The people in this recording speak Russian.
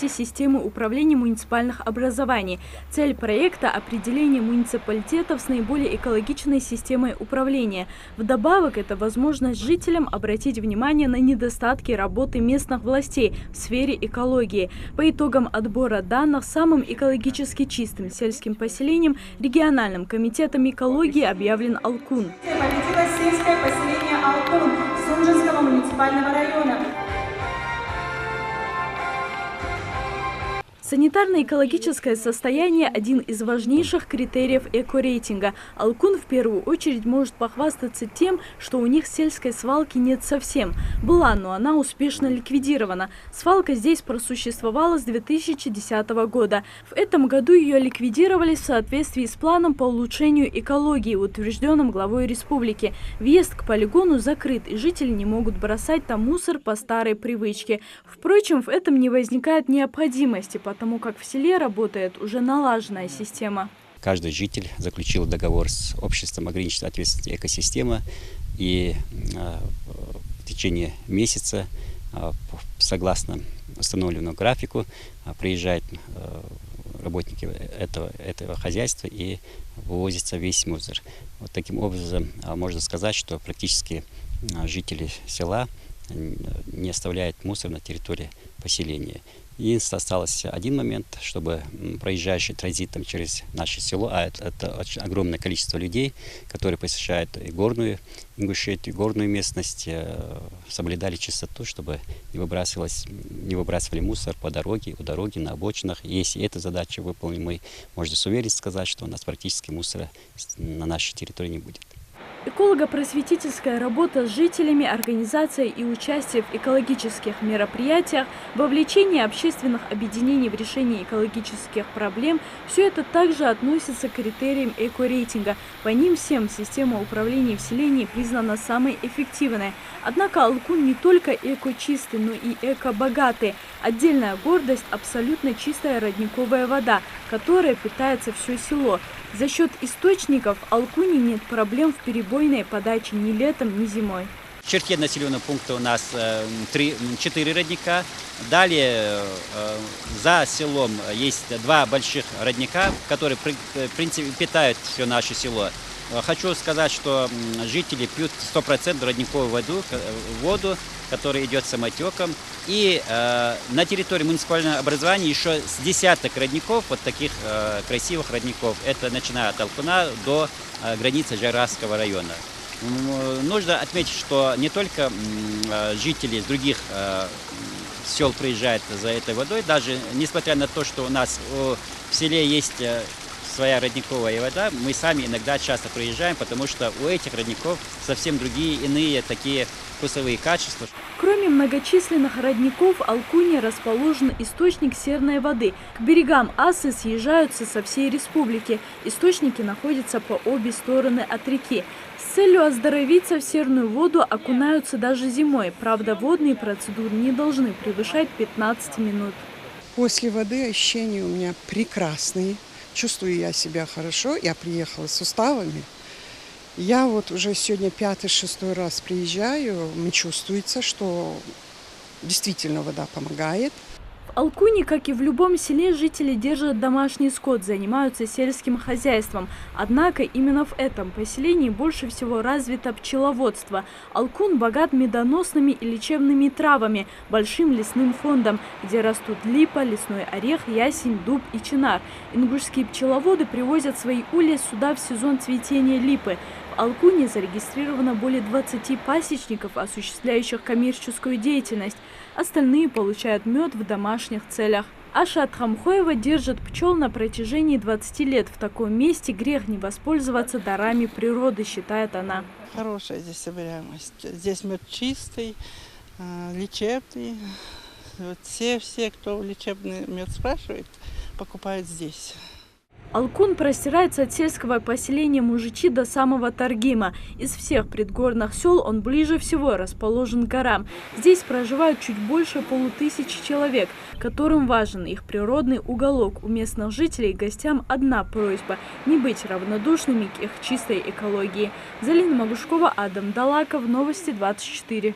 эффективности системы управления муниципальных образований. Цель проекта – определение муниципалитетов с наиболее экологичной системой управления. Вдобавок, это возможность жителям обратить внимание на недостатки работы местных властей в сфере экологии. По итогам отбора данных самым экологически чистым сельским поселением региональным комитетом экологии объявлен Алкун. Победило сельское поселение Алкун Сунжинского муниципального района. Санитарно-экологическое состояние – один из важнейших критериев экорейтинга. Алкун в первую очередь может похвастаться тем, что у них сельской свалки нет совсем. Была, но она успешно ликвидирована. Свалка здесь просуществовала с 2010 года. В этом году ее ликвидировали в соответствии с планом по улучшению экологии, утвержденным главой республики. Въезд к полигону закрыт, и жители не могут бросать там мусор по старой привычке. Впрочем, в этом не возникает необходимости, потому как в селе работает уже налаженная система. Каждый житель заключил договор с обществом ограниченной ответственности «Экосистема», и в течение месяца, согласно установленному графику, приезжают работники этого хозяйства и вывозится весь мусор. Вот таким образом можно сказать, что практически жители села не оставляют мусор на территории поселения. Единственное, остался один момент, чтобы проезжающие транзитом через наше село, а это очень огромное количество людей, которые посещают и горную Ингушетию, горную местность, соблюдали чистоту, чтобы не выбрасывали мусор по дороге, у дороги, на обочинах. И если эта задача выполнена, мы можем с уверенностью сказать, что у нас практически мусора на нашей территории не будет. Эколого-просветительская работа с жителями, организация и участие в экологических мероприятиях, вовлечение общественных объединений в решении экологических проблем – все это также относится к критериям экорейтинга. По ним всем система управления в селении признана самой эффективной. Однако Алкун не только эко-чистый, но и эко-богатый. Отдельная гордость – абсолютно чистая родниковая вода, которая питается все село. За счет источников в Алкуне нет проблем в перебойной подаче ни летом, ни зимой. В черте населенного пункта у нас 4 родника. Далее за селом есть 2 больших родника, которые в принципе питают все наше село. Хочу сказать, что жители пьют 100% родниковую воду, которая идет самотеком. И на территории муниципального образования еще с десяток родников, вот таких красивых родников. Это начиная от Алкуна до границы Жайрасского района. Нужно отметить, что не только жители из других сел приезжают за этой водой, даже несмотря на то, что у нас в селе есть своя родниковая вода, мы сами иногда часто приезжаем, потому что у этих родников совсем другие, иные такие вкусовые качества. Кроме многочисленных родников, в Алкуне расположен источник серной воды. К берегам Асы съезжаются со всей республики. Источники находятся по обе стороны от реки. С целью оздоровиться в серную воду окунаются даже зимой. Правда, водные процедуры не должны превышать 15 минут. После воды ощущения у меня прекрасные. Чувствую я себя хорошо. Я приехала с суставами. Я вот уже сегодня 5-6 раз приезжаю. Мне чувствуется, что действительно вода помогает. В Алкуне, как и в любом селе, жители держат домашний скот, занимаются сельским хозяйством. Однако именно в этом поселении больше всего развито пчеловодство. Алкун богат медоносными и лечебными травами, большим лесным фондом, где растут липа, лесной орех, ясень, дуб и чинар. Ингушские пчеловоды привозят свои улья сюда в сезон цветения липы. В Алкуне зарегистрировано более 20 пасечников, осуществляющих коммерческую деятельность. Остальные получают мед в домашних целях. Аша Атхамхоева держит пчел на протяжении 20 лет. В таком месте грех не воспользоваться дарами природы, считает она. Хорошая здесь собираемость. Здесь мед чистый, лечебный. Вот все, кто лечебный мед спрашивает, покупают здесь. Алкун простирается от сельского поселения Мужичи до самого Таргима. Из всех предгорных сел он ближе всего расположен к горам. Здесь проживают чуть больше 500 человек, которым важен их природный уголок. У местных жителей и гостям одна просьба – не быть равнодушными к их чистой экологии. Залина Магушкова, Адам Далаков, Новости 24.